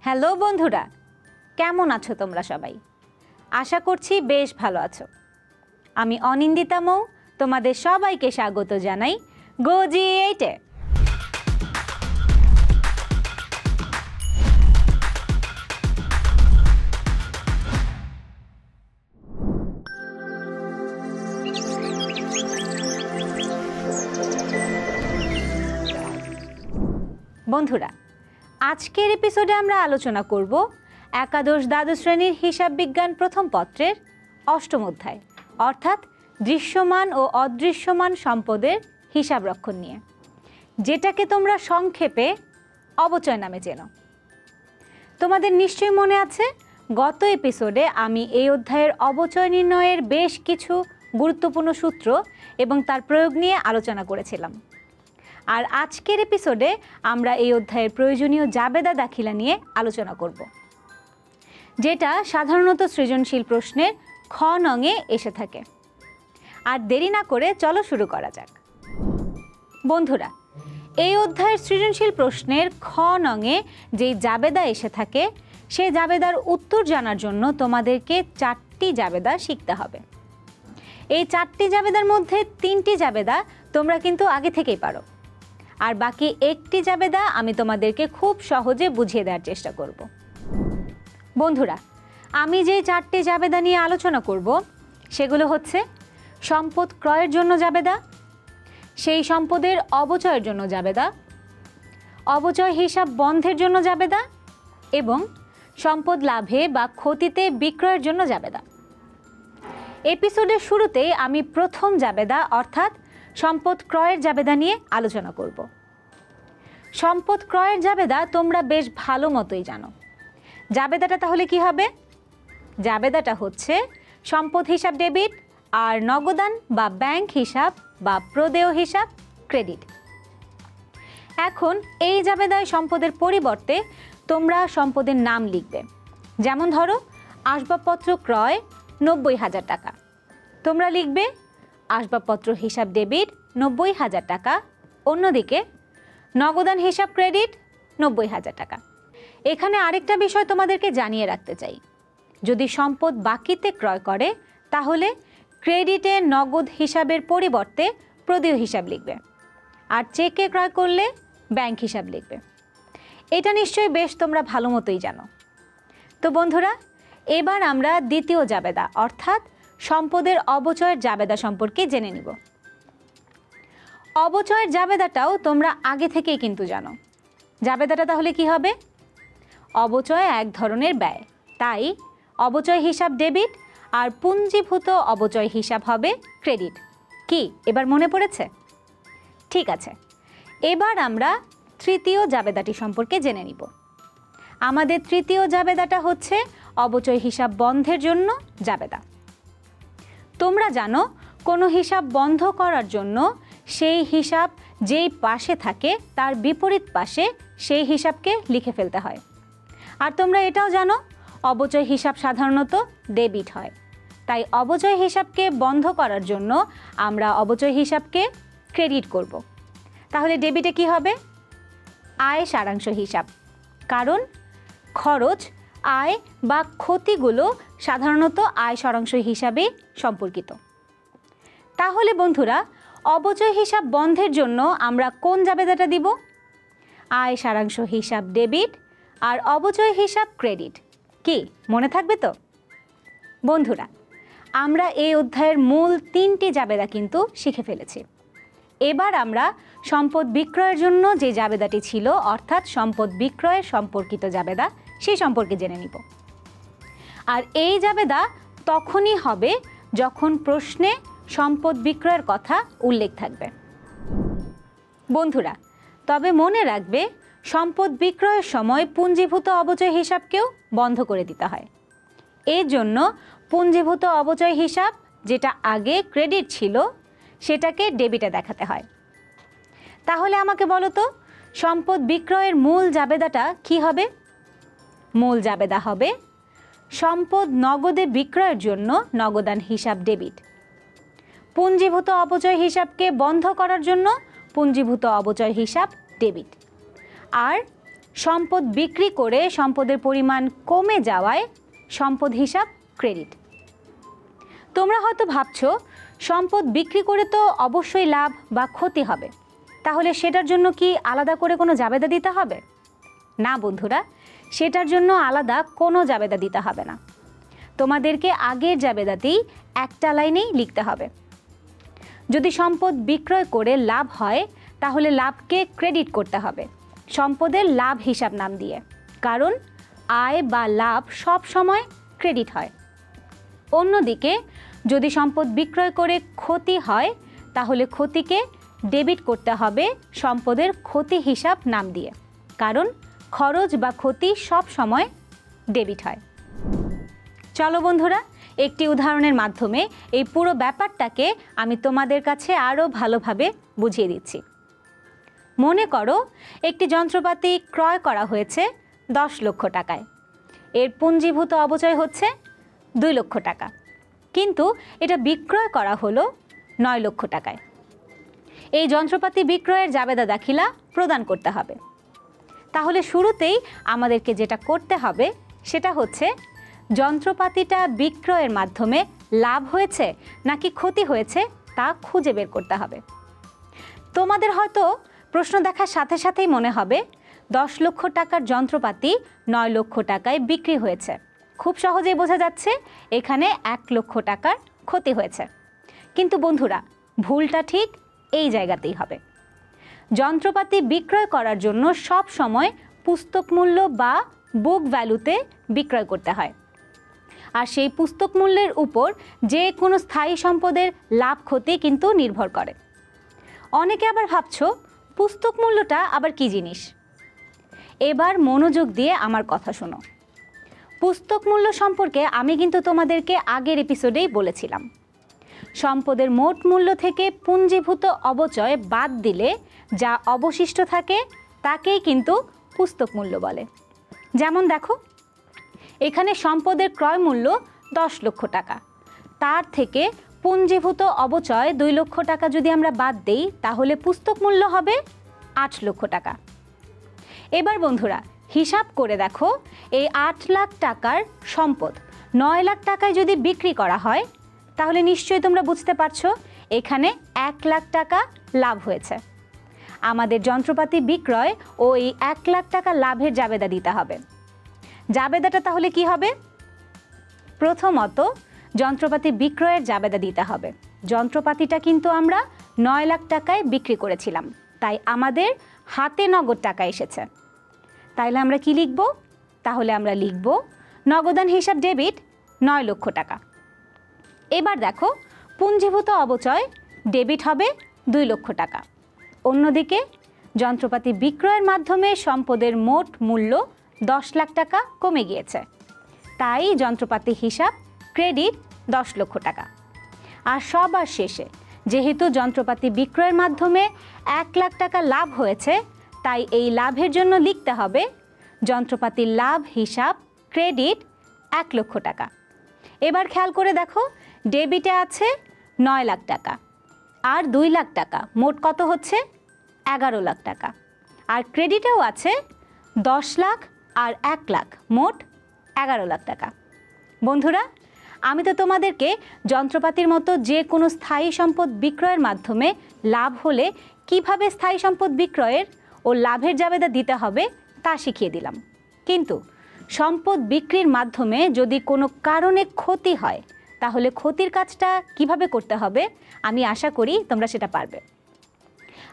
Hello বন্ধুরা, কেমন আছো তোমরা সবাই? আশা করছি বেশ ভালো আছো। আমি অনিন্দিতা মৌ, তোমাদের সবাইকে স্বাগত জানাই GoG8-এ। বন্ধুরা, আজকের এপিসোডে আমরা আলোচনা করব একাদশ দ্বাদশ শ্রেণীর হিসাব বিজ্ঞান প্রথম পত্রের অষ্টম অধ্যায় অর্থাৎ দৃশ্যমান ও অদৃশ্যমান সম্পদের হিসাব রক্ষণ নিয়ে, যেটাকে তোমরা সংক্ষেপে অবচয় নামে চেনো। তোমাদের নিশ্চয়ই মনে আছে, গত এপিসোডে আমি এই অধ্যায়ের অবচয় নির্ণয়ের বেশ কিছু গুরুত্বপূর্ণ সূত্র এবং তার প্রয়োগ নিয়ে আলোচনা করেছিলাম। আর আজকের এপিসোডে আমরা এই অধ্যায়ের প্রয়োজনীয় জাবেদা দাখিলা নিয়ে আলোচনা করব, যেটা সাধারণত সৃজনশীল প্রশ্নের খ নংয়ে এসে থাকে। আর দেরি না করে চলো শুরু করা যাক। বন্ধুরা, এই অধ্যায়ের সৃজনশীল প্রশ্নের খ নংয়ে যেই জাবেদা এসে থাকে, সেই জাবেদার উত্তর জানার জন্য তোমাদেরকে 4টি জাবেদা শিখতে হবে। এই 4টি জাবেদার মধ্যে 3টি জাবেদা তোমরা কিন্তু আগে থেকেই পারো, আর বাকি একটি জাবেদা আমি তোমাদেরকে খুব সহজে বুঝিয়ে দেওয়ার চেষ্টা করব। বন্ধুরা, আমি যে 4টি জাবেদা নিয়ে আলোচনা করব সেগুলো হচ্ছে সম্পদ ক্রয়ের জন্য জাবেদা, সেই সম্পদের অবচয়ের জন্য জাবেদা, অবচয় হিসাব বন্ধের জন্য জাবেদা এবং সম্পদ লাভে বা ক্ষতিতে বিক্রয়ের জন্য জাবেদা। এপিসোডের শুরুতেই আমি প্রথম জাবেদা অর্থাৎ সম্পদ ক্রয়ের জাবেদা নিয়ে আলোচনা করব। সম্পদ ক্রয়ের জাবেদা তোমরা বেশ ভালো মতোই জানো। জাবেদাটা তাহলে কি হবে? জাবেদাটা হচ্ছে সম্পদ হিসাব ডেবিট আর নগদান বা ব্যাংক হিসাব বা প্রদেয় হিসাব ক্রেডিট। এখন এই জাবেদায় সম্পদের পরিবর্তে তোমরা সম্পদের নাম লিখবে। যেমন ধরো, আসবাবপত্র ক্রয় 90,000 টাকা, তোমরা লিখবে আসবাবপত্র হিসাব ডেবিট 90,000 টাকা, অন্যদিকে নগদান হিসাব ক্রেডিট 90,000 টাকা। এখানে আরেকটা বিষয় তোমাদেরকে জানিয়ে রাখতে চাই, যদি সম্পদ বাকিতে ক্রয় করে তাহলে ক্রেডিটে নগদ হিসাবের পরিবর্তে প্রদেয় হিসাব লিখবে, আর চেকে ক্রয় করলে ব্যাংক হিসাব লিখবে। এটা নিশ্চয়ই বেশ তোমরা ভালো মতোই জানো। তো বন্ধুরা, এবার আমরা দ্বিতীয় জাবেদা অর্থাৎ সম্পদের অবচয়ের জাবেদা সম্পর্কে জেনে নিব। অবচয়ের জাবেদাটাও তোমরা আগে থেকেই কিন্তু জানো। জাবেদাটা তাহলে কি হবে? অবচয় এক ধরনের ব্যয়, তাই অবচয় হিসাব ডেবিট আর পুঞ্জীভূত অবচয় হিসাব হবে ক্রেডিট। কি এবার মনে পড়েছে? ঠিক আছে, এবার আমরা তৃতীয় জাবেদাটি সম্পর্কে জেনে নিব। আমাদের তৃতীয় জাবেদাটা হচ্ছে অবচয় হিসাব বন্ধের জন্য জাবেদা। তোমরা জানো, কোনো হিসাব বন্ধ করার জন্য সেই হিসাব যেই পাশে থাকে তার বিপরীত পাশে সেই হিসাবকে লিখে ফেলতে হয়। আর তোমরা এটাও জানো, অবচয় হিসাব সাধারণত ডেবিট হয়, তাই অবচয় হিসাবকে বন্ধ করার জন্য আমরা অবচয় হিসাবকে ক্রেডিট করব। তাহলে ডেবিটে কি হবে? আয় সারাংশ হিসাব, কারণ খরচ, আয় বা ক্ষতিগুলো সাধারণত আয় সারাংশ হিসাবে সম্পর্কিত। তাহলে বন্ধুরা, অবচয় হিসাব বন্ধের জন্য আমরা কোন জাবেদাটা দিব? আয় সারাংশ হিসাব ডেবিট আর অবচয় হিসাব ক্রেডিট। কি মনে থাকবে তো? বন্ধুরা, আমরা এই অধ্যায়ের মূল 3টি জাবেদা কিন্তু শিখে ফেলেছি। এবার আমরা সম্পদ বিক্রয়ের জন্য যে জাবেদাটি ছিল অর্থাৎ সম্পদ বিক্রয়ের সম্পর্কিত জাবেদা, সেই সম্পর্কে জেনে নিব। আর এই জাবেদা তখনই হবে যখন প্রশ্নে সম্পদ বিক্রয়ের কথা উল্লেখ থাকবে। বন্ধুরা, তবে মনে রাখবে, সম্পদ বিক্রয়ের সময় পুঞ্জীভূত অবচয় হিসাবকেও বন্ধ করে দিতে হয়। এর জন্য পুঞ্জীভূত অবচয় হিসাব, যেটা আগে ক্রেডিট ছিল, সেটাকে ডেবিটে দেখাতে হয়। তাহলে আমাকে বলো তো, সম্পদ বিক্রয়ের মূল জাবেদাটা কি হবে? মূল জাবেদা হবে সম্পদ নগদে বিক্রয়ের জন্য নগদান হিসাব ডেবিট, পুঞ্জীভূত অবচয় হিসাবকে বন্ধ করার জন্য পুঞ্জীভূত অবচয় হিসাব ডেবিট, আর সম্পদ বিক্রি করে সম্পদের পরিমাণ কমে যাওয়ায় সম্পদ হিসাব ক্রেডিট। তোমরা হয়তো ভাবছো সম্পদ বিক্রি করে তো অবশ্যই লাভ বা ক্ষতি হবে, তাহলে সেটার জন্য কি আলাদা করে কোনো জাবেদা দিতে হবে? না বন্ধুরা, সেটার জন্য আলাদা কোনো জাবেদা দিতে হবে না। তোমাদেরকে আগের জাবেদাতেই একটা লাইনেই লিখতে হবে। যদি সম্পদ বিক্রয় করে লাভ হয় তাহলে লাভকে ক্রেডিট করতে হবে সম্পদের লাভ হিসাব নাম দিয়ে, কারণ আয় বা লাভ সব সময় ক্রেডিট হয়। অন্যদিকে যদি সম্পদ বিক্রয় করে ক্ষতি হয় তাহলে ক্ষতিকে ডেবিট করতে হবে সম্পদের ক্ষতি হিসাব নাম দিয়ে, কারণ খরচ বা ক্ষতি সব সময় ডেবিট হয়। চলো বন্ধুরা, একটি উদাহরণের মাধ্যমে এই পুরো ব্যাপারটাকে আমি তোমাদের কাছে আরও ভালোভাবে বুঝিয়ে দিচ্ছি। মনে করো একটি যন্ত্রপাতি ক্রয় করা হয়েছে 10 লক্ষ টাকায়, এর পুঞ্জীভূত অপচয় হচ্ছে 2 লক্ষ টাকা, কিন্তু এটা বিক্রয় করা হলো 9 লক্ষ টাকায়। এই যন্ত্রপাতি বিক্রয়ের জাবেদা দাখিলা প্রদান করতে হবে। তাহলে শুরুতেই আমাদেরকে যেটা করতে হবে সেটা হচ্ছে যন্ত্রপাতিটা বিক্রয়ের মাধ্যমে লাভ হয়েছে নাকি ক্ষতি হয়েছে তা খুঁজে বের করতে হবে। তোমাদের হয়তো প্রশ্ন দেখার সাথে সাথেই মনে হবে 10 লক্ষ টাকার যন্ত্রপাতি 9 লক্ষ টাকায় বিক্রি হয়েছে, খুব সহজেই বোঝা যাচ্ছে এখানে 1 লক্ষ টাকার ক্ষতি হয়েছে। কিন্তু বন্ধুরা, ভুলটা ঠিক এই জায়গাতেই হবে। যন্ত্রপাতি বিক্রয় করার জন্য সব সময় পুস্তক মূল্য বা বুক ভ্যালুতে বিক্রয় করতে হয়, আর সেই পুস্তক মূল্যের উপর যে কোনো স্থায়ী সম্পদের লাভ ক্ষতি কিন্তু নির্ভর করে। অনেকে আবার ভাবছো পুস্তক মূল্যটা আবার কি জিনিস? এবার মনোযোগ দিয়ে আমার কথা শোনো। পুস্তক মূল্য সম্পর্কে আমি কিন্তু তোমাদেরকে আগের এপিসোডেই বলেছিলাম। সম্পদের মোট মূল্য থেকে পুঞ্জীভূত অপচয় বাদ দিলে যা অবশিষ্ট থাকে তাকেই কিন্তু পুস্তক মূল্য বলে। যেমন দেখো, এখানে সম্পদের ক্রয় মূল্য 10 লক্ষ টাকা, তার থেকে পুঞ্জীভূত অপচয় 2 লক্ষ টাকা যদি আমরা বাদ দেই তাহলে পুস্তক মূল্য হবে 8 লক্ষ টাকা। এবার বন্ধুরা হিসাব করে দেখো, এই 8 লাখ টাকার সম্পদ 9 লাখ টাকায় যদি বিক্রি করা হয় তাহলে নিশ্চয়ই তোমরা বুঝতে পারছো এখানে 1 লাখ টাকা লাভ হয়েছে। আমাদের যন্ত্রপাতি বিক্রয় ও এই 1 লাখ টাকা লাভের জাবেদা দিতে হবে। জাবেদাটা তাহলে কি হবে? প্রথমত যন্ত্রপাতি বিক্রয়ের জাবেদা দিতে হবে। যন্ত্রপাতিটা কিন্তু আমরা 9 লাখ টাকায় বিক্রি করেছিলাম, তাই আমাদের হাতে নগদ টাকা এসেছে। তাইলে আমরা কি লিখব? তাহলে আমরা লিখব নগদান হিসাব ডেবিট 9 লক্ষ টাকা। এবার দেখো, পুঞ্জীভূত অপচয় ডেবিট হবে 2 লক্ষ টাকা। অন্যদিকে যন্ত্রপাতি বিক্রয়ের মাধ্যমে সম্পদের মোট মূল্য 10 লাখ টাকা কমে গিয়েছে, তাই যন্ত্রপাতি হিসাব ক্রেডিট 10 লক্ষ টাকা। আর সবার শেষে যেহেতু যন্ত্রপাতি বিক্রয়ের মাধ্যমে 1 লাখ টাকা লাভ হয়েছে, তাই এই লাভের জন্য লিখতে হবে যন্ত্রপাতির লাভ হিসাব ক্রেডিট 1 লক্ষ টাকা। এবার খেয়াল করে দেখো, ডেবিটে আছে 9 লাখ টাকা আর 2 লাখ টাকা, মোট কত হচ্ছে 11 লাখ টাকা। আর ক্রেডিটেও আছে 10 লাখ আর 1 লাখ, মোট 11 লাখ টাকা। বন্ধুরা, আমি তো তোমাদেরকে যন্ত্রপাতির মতো যে কোনো স্থায়ী সম্পদ বিক্রয়ের মাধ্যমে লাভ হলে কিভাবে স্থায়ী সম্পদ বিক্রয়ের ও লাভের জাবেদা দিতে হবে তা শিখিয়ে দিলাম। কিন্তু সম্পদ বিক্রির মাধ্যমে যদি কোনো কারণে ক্ষতি হয় তাহলে ক্ষতির কাজটা কিভাবে করতে হবে আমি আশা করি তোমরা সেটা পারবে।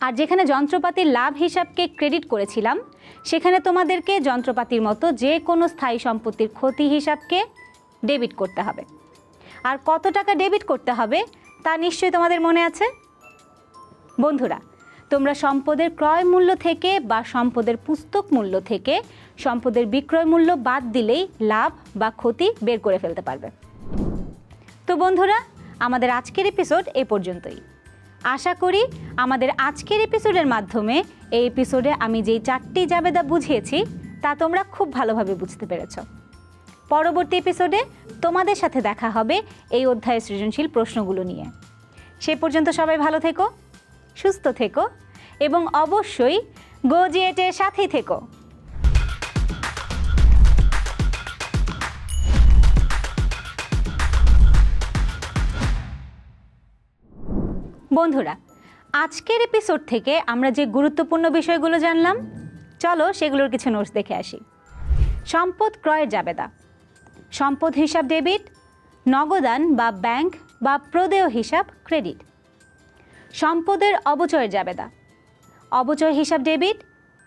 আর যেখানে যন্ত্রপাতির লাভ হিসাবকে ক্রেডিট করেছিলাম, সেখানে তোমাদেরকে যন্ত্রপাতির মতো যে কোনো স্থায়ী সম্পত্তির ক্ষতি হিসাবকে ডেবিট করতে হবে। আর কত টাকা ডেবিট করতে হবে তা নিশ্চয়ই তোমাদের মনে আছে। বন্ধুরা, তোমরা সম্পদের ক্রয় মূল্য থেকে বা সম্পদের পুস্তক মূল্য থেকে সম্পদের বিক্রয় মূল্য বাদ দিলেই লাভ বা ক্ষতি বের করে ফেলতে পারবে। তো বন্ধুরা, আমাদের আজকের এপিসোড এ পর্যন্তই। আশা করি আমাদের আজকের এপিসোডের মাধ্যমে এই এপিসোডে আমি যেই 4টি জাবেদা বুঝিয়েছি তা তোমরা খুব ভালোভাবে বুঝতে পেরেছ। পরবর্তী এপিসোডে তোমাদের সাথে দেখা হবে এই অধ্যায়ের সৃজনশীল প্রশ্নগুলো নিয়ে। সে পর্যন্ত সবাই ভালো থেকো, সুস্থ থেকো এবং অবশ্যই গো জি8 এর সাথেই থেকো। বন্ধুরা, আজকের এপিসোড থেকে আমরা যে গুরুত্বপূর্ণ বিষয়গুলো জানলাম, চলো সেগুলোর কিছু নোটস দেখে আসি। সম্পদ ক্রয়ের জাবেদা, সম্পদ হিসাব ডেবিট, নগদান বা ব্যাংক বা প্রদেয় হিসাব ক্রেডিট। সম্পদের অবচয়ের জাবেদা, অবচয় হিসাব ডেবিট,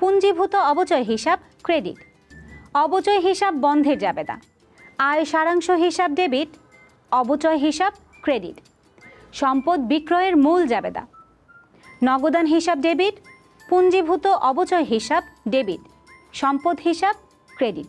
পুঞ্জীভূত অবচয় হিসাব ক্রেডিট। অবচয় হিসাব বন্ধের জাবেদা, আয় সারাংশ হিসাব ডেবিট, অবচয় হিসাব ক্রেডিট। সম্পদ বিক্রয়ের মূল জাবেদা, নগদান হিসাব ডেবিট, পুঞ্জীভূত অবচয় হিসাব ডেবিট, সম্পদ হিসাব ক্রেডিট।